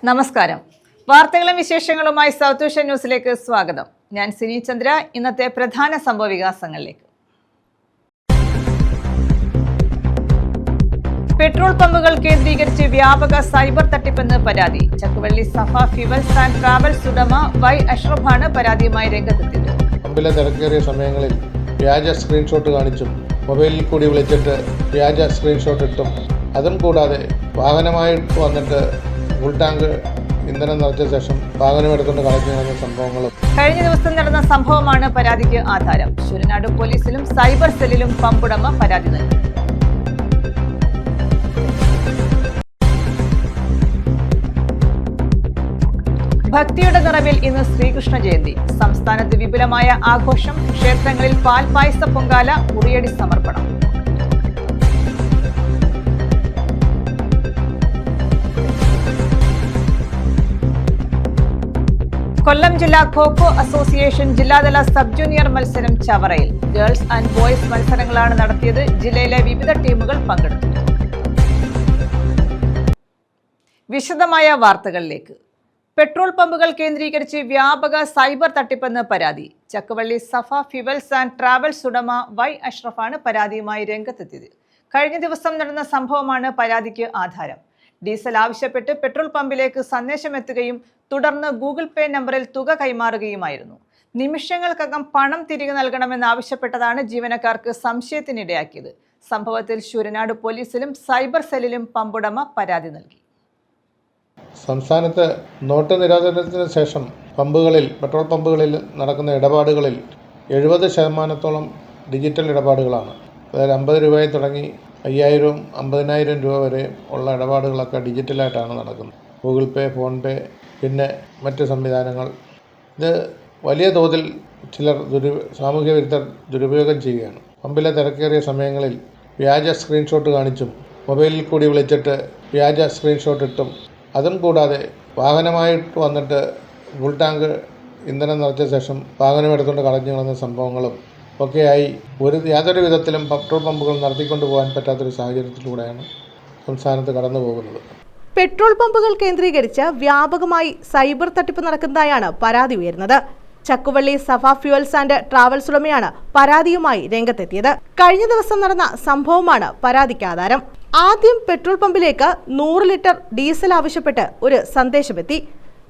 നമസ്കാരം. വാർത്തകളും വിശേഷങ്ങളുമായി സൗത്ത് വിഷൻ ന്യൂസിലേക്ക് സ്വാഗതം. ഞാൻ സിനി ചന്ദ്ര. ഇന്നത്തെ പ്രധാന സംഭവ വികാസങ്ങളിലേക്ക്. പെട്രോൾ പമ്പുകൾ കേന്ദ്രീകരിച്ച് വ്യാപക സൈബർ തട്ടിപ്പെന്ന് പരാതി. ചക്കുവള്ളി സഫ ഫ്യൂവൽസ് ആൻഡ് ട്രാവൽസ് ഉടമ വൈ അഷ്റഫാണ് പരാതിയുമായി രംഗത്തെത്തിയത്. പമ്പിലെ തിരക്കേറിയ സമയങ്ങളിൽ വ്യാജ സ്ക്രീൻഷോട്ട് കാണിച്ചും മൊബൈലിൽ കൂടി വിളിച്ചിട്ട് വ്യാജ സ്ക്രീൻഷോട്ട് ഇട്ടും അതും കൂടാതെ വാഹനമായിട്ട് വന്നിട്ട് ഫുൾ ടാങ്ക് ഇന്ധനം നിറച്ച ശേഷം വാഹനം എടുത്തുകൊണ്ട് കളഞ്ഞു നടന്ന സംഭവങ്ങളും കഴിഞ്ഞ ദിവസം നടന്ന സംഭവമാണ് പരാതിക്ക് ആധാരം. ശൂരനാട് പോലീസിലും സൈബർ സെല്ലിലും പമ്പുടമ പരാതി നൽകി. ഭക്തിയുടെ നിറവിൽ ഇന്ന് ശ്രീകൃഷ്ണ ജയന്തി. സംസ്ഥാനത്ത് വിപുലമായ ആഘോഷം. ക്ഷേത്രങ്ങളിൽ പാൽപായസ പൊങ്കാല, ഉറിയടി സമർപ്പണം. കൊല്ലം ജില്ലാ ഖോ-ഖോ അസോസിയേഷൻ ജില്ലാതല സബ് ജൂനിയർ മത്സരം ചവറയിൽ. ഗേൾസ് ആൻഡ് ബോയ്സ് മത്സരങ്ങളാണ് നടത്തിയത്. ജില്ലയിലെ വിവിധ ടീമുകൾ പങ്കെടുത്തു. വിശദമായ വാർത്തകളിലേക്ക്. പെട്രോൾ പമ്പുകൾ കേന്ദ്രീകരിച്ച് വ്യാപക സൈബർ തട്ടിപ്പെന്ന് പരാതി. ചക്കുവള്ളി സഫ ഫ്യൂവൽസ് ആൻഡ് ട്രാവൽസ് ഉടമ വൈ അഷ്റഫാണ് പരാതിയുമായി രംഗത്തെത്തിയത്. കഴിഞ്ഞ ദിവസം നടന്ന സംഭവമാണ് പരാതിക്ക് ആധാരം. ഡീസൽ ആവശ്യപ്പെട്ട് പെട്രോൾ പമ്പിലേക്ക് സന്ദേശം എത്തുകയും തുടർന്ന് ഗൂഗിൾ പേ നമ്പറിൽ തുക കൈമാറുകയുമായിരുന്നു. നിമിഷങ്ങൾക്കകം പണം തിരികെ നൽകണമെന്നാവശ്യപ്പെട്ടതാണ് ജീവനക്കാർക്ക് സംശയത്തിനിടയാക്കിയത്. സംഭവത്തിൽ ശൂരനാട് പോലീസിലും സൈബർ സെല്ലിലും പമ്പുടമ പരാതി നൽകി. സംസ്ഥാനത്ത് നോട്ട് നിരോധനത്തിന് ശേഷം പെട്രോൾ പമ്പുകളിൽ നടക്കുന്ന ഇടപാടുകളിൽ 70% ഡിജിറ്റൽ ഇടപാടുകളാണ്. അതായത് 50 രൂപയിൽ തുടങ്ങി 5000, 50,000 രൂപ വരെ ഉള്ള ഇടപാടുകളൊക്കെ ഡിജിറ്റലായിട്ടാണ് നടക്കുന്നത്. ഗൂഗിൾ പേ, ഫോൺ പേ, പിന്നെ മറ്റ് സംവിധാനങ്ങൾ. ഇത് വലിയ തോതിൽ ചിലർ സാമൂഹ്യ വിരുദ്ധർ ദുരുപയോഗം ചെയ്യുകയാണ്. പമ്പിലെ തിരക്കേറിയ സമയങ്ങളിൽ വ്യാജ സ്ക്രീൻഷോട്ട് കാണിച്ചും മൊബൈലിൽ കൂടി വിളിച്ചിട്ട് വ്യാജ സ്ക്രീൻഷോട്ട് ഇട്ടും അതും കൂടാതെ വാഹനമായിട്ട് വന്നിട്ട് ഫുൾ ടാങ്ക് ഇന്ധനം നിറച്ച ശേഷം വാഹനം എടുത്തുകൊണ്ട് കളഞ്ഞു കളഞ്ഞ സംഭവങ്ങളും ഒക്കെയായി യാതൊരു വിധത്തിലും പെട്രോൾ പമ്പുകൾ നടത്തിക്കൊണ്ടു പോകാൻ പറ്റാത്തൊരു സാഹചര്യത്തിലൂടെയാണ് സംസ്ഥാനത്ത് കടന്നു പോകുന്നത്. പെട്രോൾ പമ്പുകൾ കേന്ദ്രീകരിച്ച് വ്യാപകമായി സൈബർ തട്ടിപ്പ് നടക്കുന്നതായാണ് പരാതി ഉയർന്നത്. ചക്കുവള്ളി സഫ ഫ്യൂവൽസ് ആൻഡ് ട്രാവൽസ് ഉടമയാണ് പരാതിയുമായി രംഗത്തെത്തിയത്. കഴിഞ്ഞ ദിവസം നടന്ന സംഭവമാണ് പരാതിക്ക് ആധാരം. ആദ്യം പെട്രോൾ പമ്പിലേക്ക് 100 ലിറ്റർ ഡീസൽ ആവശ്യപ്പെട്ട് ഒരു സന്ദേശമെത്തി.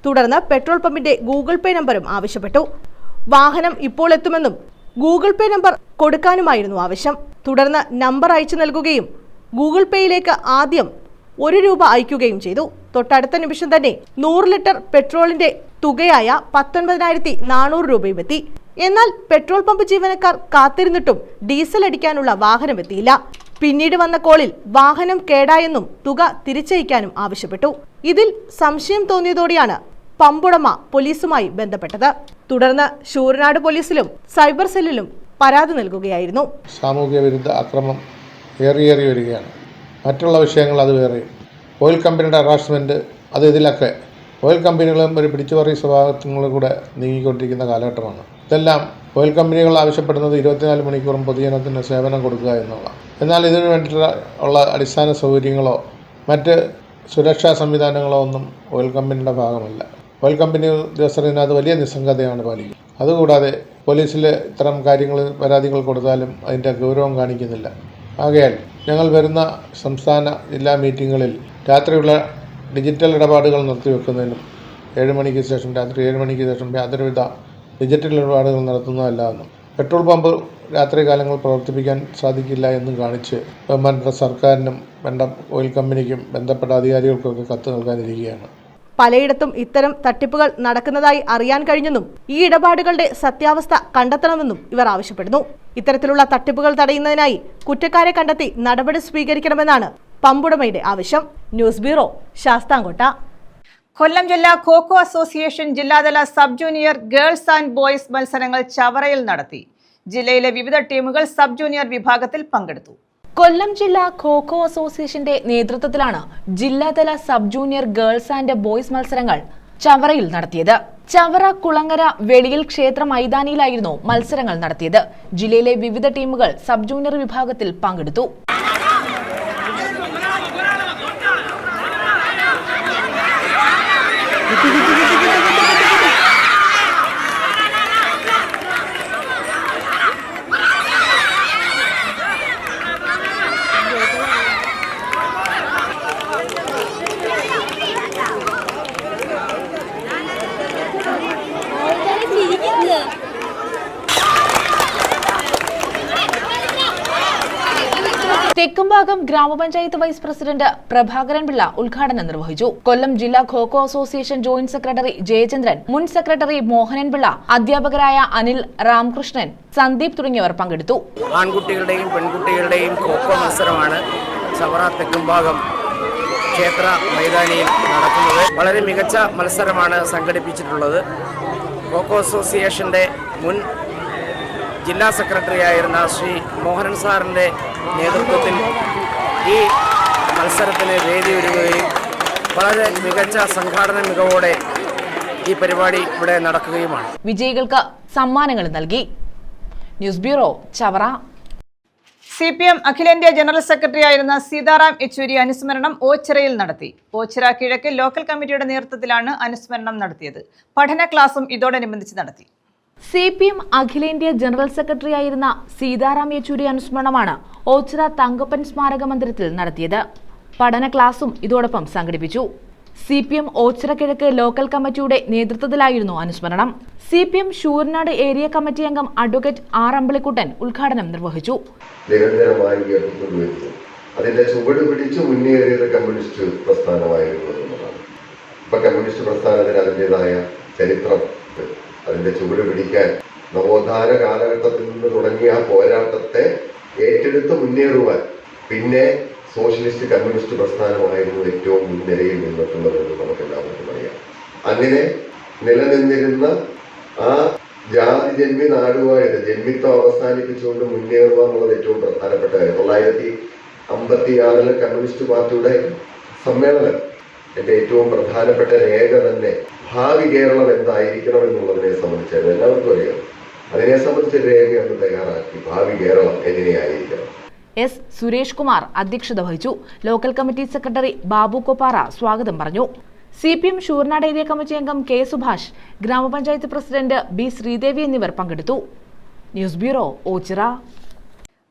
തുടർന്ന് പെട്രോൾ പമ്പിന്റെ ഗൂഗിൾ പേ നമ്പറും ആവശ്യപ്പെട്ടു. വാഹനം ഇപ്പോൾ എത്തുമെന്നും ഗൂഗിൾ പേ നമ്പർ കൊടുക്കാനുമായിരുന്നു ആവശ്യം. തുടർന്ന് നമ്പർ അയച്ചു നൽകുകയും ഗൂഗിൾ പേയിലേക്ക് ആദ്യം 1 രൂപ അയക്കുകയും ചെയ്തു. തൊട്ടടുത്ത നിമിഷം തന്നെ 100 ലിറ്റർ പെട്രോളിന്റെ തുകയായ 19,400 രൂപയും എത്തി. എന്നാൽ പെട്രോൾ പമ്പ് ജീവനക്കാർ കാത്തിരുന്നിട്ടും ഡീസൽ അടിക്കാനുള്ള വാഹനം എത്തിയില്ല. പിന്നീട് വന്ന കോളിൽ വാഹനം കേടായെന്നും തുക തിരിച്ചയക്കാനും ആവശ്യപ്പെട്ടു. ഇതിൽ സംശയം തോന്നിയതോടെയാണ് പമ്പുടമ പോലീസുമായി ബന്ധപ്പെട്ടത്. തുടർന്ന് ശൂരനാട് പോലീസിലും സൈബർ സെല്ലിലും പരാതി നൽകുകയായിരുന്നു. സാമൂഹ്യ വിരുദ്ധ ആക്രമണം ഏറിയേറി വരികയാണ്. മറ്റുള്ള വിഷയങ്ങൾ അത് വേറെ. ഓയിൽ കമ്പനിയുടെ ഹറാസ്മെൻറ്റ് അത് ഇതിലൊക്കെ ഓയിൽ കമ്പനികളും ഒരു പിടിച്ചുപറി സ്വഭാവത്തിലൂടെ കൂടെ നീങ്ങിക്കൊണ്ടിരിക്കുന്ന കാലഘട്ടമാണ്. ഇതെല്ലാം ഓയിൽ കമ്പനികൾ ആവശ്യപ്പെടുന്നത് 24 മണിക്കൂറും പൊതുജനത്തിന് സേവനം കൊടുക്കുക എന്നുള്ളതാണ്. എന്നാൽ ഇതിനു വേണ്ടിയിട്ടുള്ള അടിസ്ഥാന സൗകര്യങ്ങളോ മറ്റ് സുരക്ഷാ സംവിധാനങ്ങളോ ഒന്നും ഓയിൽ കമ്പനിയുടെ ഭാഗമല്ല. ഓയിൽ കമ്പനി ഉദ്യോഗസ്ഥർ ഇതിനകത്ത് വലിയ നിസ്സംഗതയാണ് പാലിക്കുന്നത്. അതുകൂടാതെ പോലീസിൽ ഇത്തരം പരാതികൾ കൊടുത്താലും അതിൻ്റെ ഗൗരവം കാണിക്കുന്നില്ല. ആകയാൽ ഞങ്ങൾ വരുന്ന സംസ്ഥാന ജില്ലാ മീറ്റിങ്ങുകളിൽ രാത്രിയുള്ള ഡിജിറ്റൽ ഇടപാടുകൾ നിർത്തിവെക്കുന്നതിനും 7 മണിക്ക് ശേഷം രാത്രി 7 മണിക്ക് ശേഷം യാതൊരുവിധ ഡിജിറ്റൽ ഇടപാടുകൾ നടത്തുന്നതല്ല എന്നും പെട്രോൾ പമ്പ് രാത്രി കാലങ്ങൾ പ്രവർത്തിപ്പിക്കാൻ സാധിക്കില്ല എന്നും കാണിച്ച് ബഹുമാനപ്പെട്ട സർക്കാരിനും ഓയിൽ കമ്പനിക്കും ബന്ധപ്പെട്ട അധികാരികൾക്കൊക്കെ കത്ത് നൽകാനിരിക്കുകയാണ്. പലയിടത്തും ഇത്തരം തട്ടിപ്പുകൾ നടക്കുന്നതായി അറിയാൻ കഴിഞ്ഞെന്നും ഈ ഇടപാടുകളുടെ സത്യാവസ്ഥ കണ്ടെത്തണമെന്നും ഇവർ ആവശ്യപ്പെടുന്നു. ഇത്തരത്തിലുള്ള തട്ടിപ്പുകൾ തടയുന്നതിനായി കുറ്റക്കാരെ കണ്ടെത്തി നടപടി സ്വീകരിക്കണമെന്നാണ് പമ്പുടമയുടെ ആവശ്യം. News bureau, Sasthamkotta. കൊല്ലം ജില്ലാ ഖോ-ഖോ അസോസിയേഷൻ ജില്ലാതല sub junior girls and boys മത്സരങ്ങൾ ചവറയിൽ നടത്തി. ജില്ലയിലെ വിവിധ ടീമുകൾ സബ് ജൂനിയർ വിഭാഗത്തിൽ പങ്കെടുത്തു. കൊല്ലം ജില്ലാ ഖോ-ഖോ അസോസിയേഷന്റെ നേതൃത്വത്തിലാണ് ജില്ലാതല sub junior girls and boys മത്സരങ്ങൾ ചവറയിൽ നടത്തിയത്. ചവറ കുളങ്ങര വെളിയിൽ ക്ഷേത്ര മൈതാനിയിലായിരുന്നു മത്സരങ്ങൾ നടത്തിയത്. ജില്ലയിലെ വിവിധ ടീമുകൾ സബ് ജൂനിയർ വിഭാഗത്തിൽ പങ്കെടുത്തു. തെക്കുംഭാഗം ഗ്രാമപഞ്ചായത്ത് വൈസ് പ്രസിഡന്റ് പ്രഭാകരൻ പിള്ള ഉദ്ഘാടനം നിർവഹിച്ചു. കൊല്ലം ജില്ലാ kho kho association joint secretary Jayachandran, മുൻ സെക്രട്ടറി മോഹനൻ പിള്ള, അധ്യാപകരായ അനിൽ, രാമകൃഷ്ണൻ, സന്ദീപ് തുടങ്ങിയവർ പങ്കെടുത്തു. ആൺകുട്ടികളുടെയും പെൺകുട്ടികളുടെയും ഖോഖോ മത്സരമാണ് ചവറ തെക്കുംഭാഗം ക്ഷേത്ര മൈതാനിയിൽ നടക്കുന്നത്. വളരെ മികച്ച മത്സരമാണ് സംഘടിപ്പിച്ചിട്ടുള്ളത്. ഖോഖോ അസോസിയേഷന്റെ മുൻ ജില്ലാ സെക്രട്ടറി ആയിരുന്ന ശ്രീ മോഹനൻ സാറിൻ്റെ നേതൃത്വത്തിൽ ഈ മത്സരത്തിന് വേദിയൊരുങ്ങുകയും വളരെ മികച്ച സംഘാടന മികവോടെ ഈ പരിപാടി ഇവിടെ നടക്കുകയുമാണ്. വിജയികൾക്ക് സമ്മാനങ്ങൾ നൽകി. News bureau, Chavara. CPM അഖിലേന്ത്യാ ജനറൽ സെക്രട്ടറി ആയിരുന്ന സീതാറാം യെച്ചൂരി അനുസ്മരണം ഓച്ചിറയിൽ നടത്തി. ഓച്ചിറ കിഴക്ക് ലോക്കൽ കമ്മിറ്റിയുടെ നേതൃത്വത്തിലാണ് അനുസ്മരണം നടത്തിയത്. പഠന ക്ലാസും ഇതോടനുബന്ധിച്ച് നടത്തി. CPM അഖിലേന്ത്യാ ജനറൽ സെക്രട്ടറി ആയിരുന്ന സീതാറാം യെച്ചൂരി അനുസ്മരണമാണ് ഓച്ചിറ തങ്കപ്പൻ സ്മാരക മന്ദിരത്തിൽ നടത്തിയത്. പഠന ക്ലാസും ഇതോടൊപ്പം സംഘടിപ്പിച്ചു. CPM ഓച്ചിറ കിഴക്ക് ലോക്കൽ കമ്മിറ്റിയുടെ നേതൃത്വത്തിലായിരുന്നു അനുസ്മരണം. CPM ശൂരനാട് ഏരിയ കമ്മിറ്റി അംഗം അഡ്വക്കേറ്റ് R. അമ്പളിക്കുട്ടൻ ഉദ്ഘാടനം നിർവഹിച്ചു. നിരന്തരമായി ഉയർത്തിക്കൊണ്ടുവരുന്നു. അതിന്റെ ചുവട് പിടിച്ച് മുന്നേറിയത് കമ്മ്യൂണിസ്റ്റ് പ്രസ്ഥാനമായിരുന്നു എന്നുള്ളതാണ്. ഇപ്പൊ കമ്മ്യൂണിസ്റ്റ് പ്രസ്ഥാനത്തിന് അതിൻ്റെതായ ചരിത്രം, അതിന്റെ ചുവട് പിടിക്കാൻ നവോത്ഥാന കാലഘട്ടത്തിൽ നിന്ന് തുടങ്ങിയ ആ പോരാട്ടത്തെ ഏറ്റെടുത്ത് മുന്നേറുവാൻ പിന്നെ സോഷ്യലിസ്റ്റ് കമ്മ്യൂണിസ്റ്റ് പ്രസ്ഥാനമായിരുന്നു ഏറ്റവും മുൻനിരയിൽ നിന്നിട്ടുള്ളതെന്ന് നമുക്ക് എല്ലാവർക്കും അറിയാം. അങ്ങനെ നിലനിന്നിരുന്ന ആ ജാതി ജന്മി നാടുവായിട്ട് ജന്മിത്വം അവസാനിപ്പിച്ചുകൊണ്ട് മുന്നേറുക എന്നുള്ളത് ഏറ്റവും പ്രധാനപ്പെട്ട കാര്യം. 1956 കമ്മ്യൂണിസ്റ്റ് പാർട്ടിയുടെ സമ്മേളനം എന്റെ ഏറ്റവും പ്രധാനപ്പെട്ട രേഖ തന്നെ ഭാവി കേരളം എന്തായിരിക്കണം എന്നുള്ളതിനെ സംബന്ധിച്ചായിരുന്നു. എല്ലാവർക്കും അറിയാം. അതിനെ സംബന്ധിച്ച രേഖ അന്ന് തയ്യാറാക്കി. ഭാവി കേരളം എങ്ങനെയായിരിക്കണം. S. സുരേഷ് കുമാർ അധ്യക്ഷത വഹിച്ചു. Local committee secretary Babu Koppara സ്വാഗതം പറഞ്ഞു. CPM ശൂരനാട് ഏരിയ കമ്മിറ്റി അംഗം K. സുഭാഷ്, ഗ്രാമപഞ്ചായത്ത് പ്രസിഡന്റ് B. ശ്രീദേവി എന്നിവർ പങ്കെടുത്തു. News bureau, Ochira.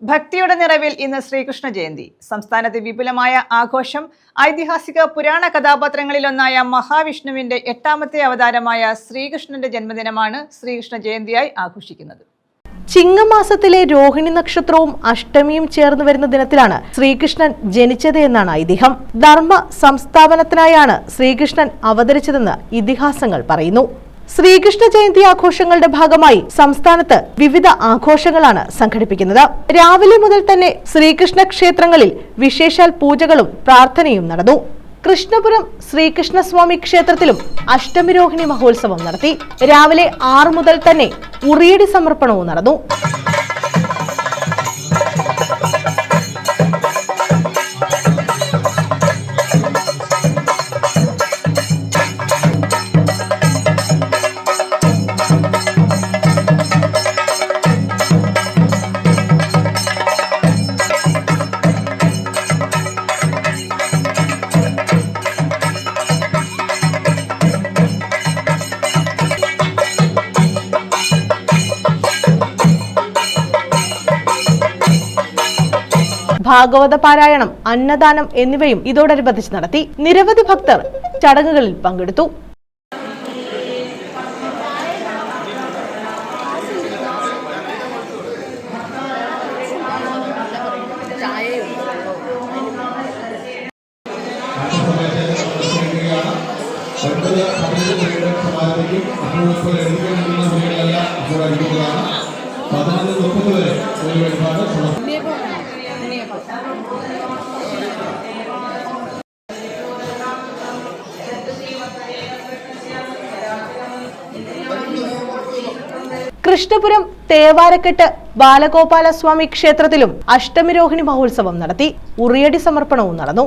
ഭക്തിയുടെ നിറവിൽ ഇന്ന് ശ്രീകൃഷ്ണ ജയന്തി. സംസ്ഥാനത്ത് വിപുലമായ ആഘോഷം. ഐതിഹാസിക പുരാണ കഥാപാത്രങ്ങളിലൊന്നായ മഹാവിഷ്ണുവിന്റെ 8ാമത്തെ അവതാരമായ ശ്രീകൃഷ്ണന്റെ ജന്മദിനമാണ് ശ്രീകൃഷ്ണ ജയന്തിയായി ആഘോഷിക്കുന്നത്. ചിങ്ങമാസത്തിലെ രോഹിണി നക്ഷത്രവും അഷ്ടമിയും ചേർന്ന് വരുന്ന ദിനത്തിലാണ് ശ്രീകൃഷ്ണൻ ജനിച്ചത് എന്നാണ് ഐതിഹ്യം. ധർമ്മ സംസ്ഥാപനത്തിനായാണ് ശ്രീകൃഷ്ണൻ അവതരിച്ചതെന്ന് ഇതിഹാസങ്ങൾ പറയുന്നു. ശ്രീകൃഷ്ണ ജയന്തി ആഘോഷങ്ങളുടെ ഭാഗമായി സംസ്ഥാനത്ത് വിവിധ ആഘോഷങ്ങളാണ് സംഘടിപ്പിക്കുന്നത്. രാവിലെ മുതൽ തന്നെ ശ്രീകൃഷ്ണ ക്ഷേത്രങ്ങളിൽ വിശേഷാൽ പൂജകളും പ്രാർത്ഥനയും നടന്നു. കൃഷ്ണപുരം ശ്രീകൃഷ്ണസ്വാമി ക്ഷേത്രത്തിലും അഷ്ടമിരോഹിണി മഹോത്സവം നടത്തി. രാവിലെ 6 മുതൽ തന്നെ ഉറിയടി സമർപ്പണവും നടന്നു. ഭാഗവത പാരായണം, അന്നദാനം എന്നിവയും ഇതോടനുബന്ധിച്ച് നടത്തി. നിരവധി ഭക്തർ ചടങ്ങുകളിൽ പങ്കെടുത്തു. കൃഷ്ണപുരം തേവാരക്കെട്ട് ബാലഗോപാലസ്വാമി ക്ഷേത്രത്തിലും അഷ്ടമിരോഹിണി മഹോത്സവം നടത്തി. ഉറിയടി സമർപ്പണവും നടന്നു.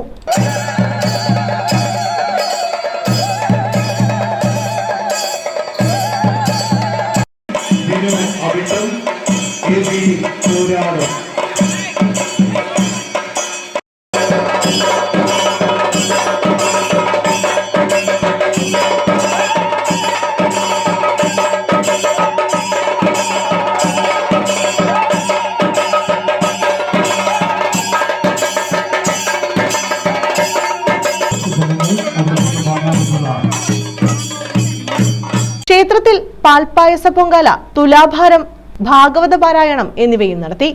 ക്ഷേത്രത്തിൽ പാൽപ്പായസ പൊങ്കാല, തുലാഭാരം, ഭാഗവത പാരായണം എന്നിവയും നടത്തി.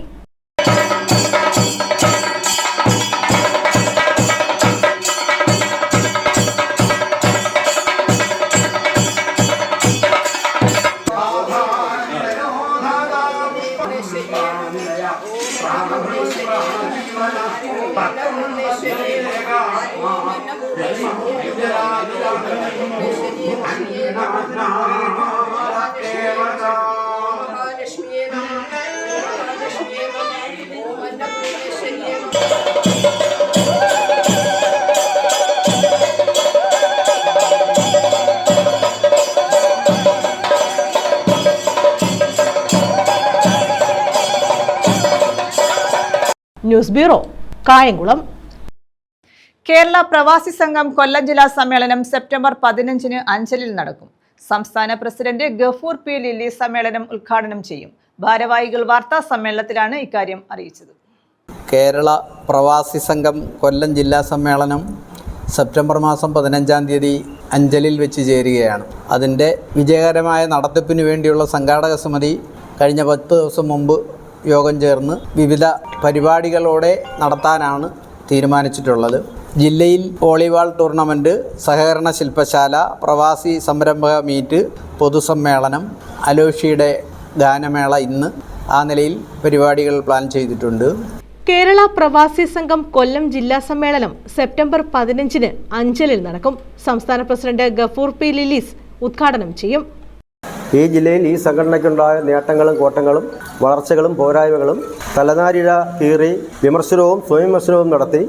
News bureau, Kayamkulam. കേരള പ്രവാസി സംഘം കൊല്ലം ജില്ലാ സമ്മേളനം സെപ്റ്റംബർ 15-ന് അഞ്ചലിൽ നടക്കും. സംസ്ഥാന പ്രസിഡന്റ് ഗഫൂർ പി ലില്ലി സമ്മേളനം ഉദ്ഘാടനം ചെയ്യും. ഭാരവാഹികൾ വാർത്താ സമ്മേളനത്തിലാണ് ഇക്കാര്യം അറിയിച്ചത്. കേരള പ്രവാസി സംഘം കൊല്ലം ജില്ലാ സമ്മേളനം സെപ്റ്റംബർ മാസം 15-ാം തീയതി അഞ്ചലിൽ വെച്ച് ചേരുകയാണ്. അതിൻ്റെ വിജയകരമായ നടത്തിപ്പിന് വേണ്ടിയുള്ള സംഘാടക സമിതി കഴിഞ്ഞ 10 ദിവസം മുമ്പ് യോഗം ചേർന്ന് വിവിധ പരിപാടികളോടെ നടത്താനാണ് തീരുമാനിച്ചിട്ടുള്ളത്. ജില്ലയിൽ വോളിബോൾ ടൂർണമെൻറ്റ്, സഹകരണ ശില്പശാല, പ്രവാസി സംരംഭക മീറ്റ്, പൊതുസമ്മേളനം, അലോഷിയുടെ ഗാനമേള, ഇന്ന് ആ നിലയിൽ പരിപാടികൾ പ്ലാൻ ചെയ്തിട്ടുണ്ട്. കേരള പ്രവാസി സംഘം കൊല്ലം ജില്ലാ സമ്മേളനം സെപ്റ്റംബർ 15-ന് അഞ്ചലിൽ നടക്കും. സംസ്ഥാന പ്രസിഡന്റ് ഗഫൂർ പി ലില്ലീസ് ഉദ്ഘാടനം ചെയ്യും. ഈ ജില്ലയിൽ ഈ സംഘടനയ്ക്കുണ്ടായ നേട്ടങ്ങളും കോട്ടങ്ങളും വളർച്ചകളും പോരായ്മകളും തലനാരിഴ കീറി വിമർശനവും സ്വയംവിമർശനവും നടത്തി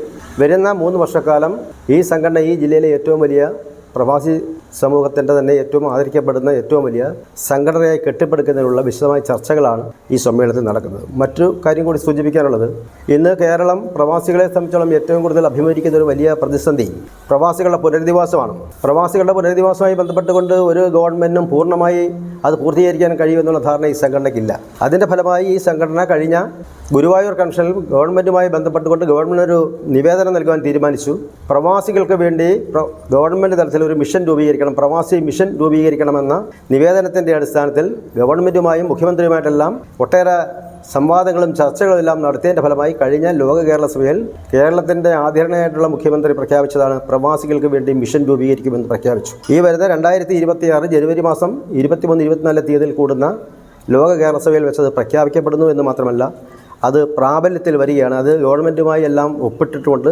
വരുന്ന 3 വർഷക്കാലം ഈ സംഘടന ഈ ജില്ലയിലെ ഏറ്റവും വലിയ പ്രവാസി സമൂഹത്തിൻ്റെ തന്നെ ഏറ്റവും ആദരിക്കപ്പെടുന്ന ഏറ്റവും വലിയ സംഘടനയായി കെട്ടിപ്പടുക്കുന്നതിനുള്ള വിശദമായ ചർച്ചകളാണ് ഈ സമ്മേളനത്തിൽ നടക്കുന്നത്. മറ്റു കാര്യം കൂടി സൂചിപ്പിക്കാനുള്ളത്, ഇന്ന് കേരളം പ്രവാസികളെ സംബന്ധിച്ചോളം ഏറ്റവും കൂടുതൽ അഭിമുഖീകരിക്കുന്ന ഒരു വലിയ പ്രതിസന്ധി പ്രവാസികളുടെ പുനരധിവാസമാണ്. പ്രവാസികളുടെ പുനരധിവാസവുമായി ബന്ധപ്പെട്ടുകൊണ്ട് ഒരു ഗവൺമെൻറ്റും പൂർണ്ണമായി അത് പൂർത്തീകരിക്കാൻ കഴിയുമെന്നുള്ള ധാരണ ഈ സംഘടനയ്ക്കില്ല. അതിൻ്റെ ഫലമായി ഈ സംഘടന കഴിഞ്ഞ ഗുരുവായൂർ കൺവെൻഷനിൽ ഗവൺമെൻറ്റുമായി ബന്ധപ്പെട്ടുകൊണ്ട് ഗവൺമെൻറ് ഒരു നിവേദനം നൽകുവാൻ തീരുമാനിച്ചു. പ്രവാസികൾക്ക് വേണ്ടി ഗവൺമെൻറ് തലത്തിൽ ഒരു മിഷൻ രൂപീകരിക്കണം, പ്രവാസി മിഷൻ രൂപീകരിക്കണമെന്ന നിവേദനത്തിൻ്റെ അടിസ്ഥാനത്തിൽ ഗവൺമെൻറ്റുമായും മുഖ്യമന്ത്രിയുമായിട്ടെല്ലാം ഒട്ടേറെ സംവാദങ്ങളും ചർച്ചകളും എല്ലാം നടത്തിയതിൻ്റെ ഫലമായി കഴിഞ്ഞ ലോക കേരള സഭയിൽ കേരളത്തിൻ്റെ ആദരണീയനായിട്ടുള്ള മുഖ്യമന്ത്രി പ്രഖ്യാപിച്ചതാണ് പ്രവാസികൾക്ക് വേണ്ടി മിഷൻ രൂപീകരിക്കുമെന്ന് പ്രഖ്യാപിച്ചു. ഈ വരുന്ന 2026 ജനുവരി മാസം 23-24 തീയതിയിൽ കൂടുന്ന ലോക കേരള സഭയിൽ വെച്ചത് പ്രഖ്യാപിക്കപ്പെടുന്നു എന്ന് മാത്രമല്ല അത് പ്രാബല്യത്തിൽ വരികയാണ്. അത് ഗവൺമെൻറ്റുമായി എല്ലാം ഒപ്പിട്ടിട്ടുകൊണ്ട്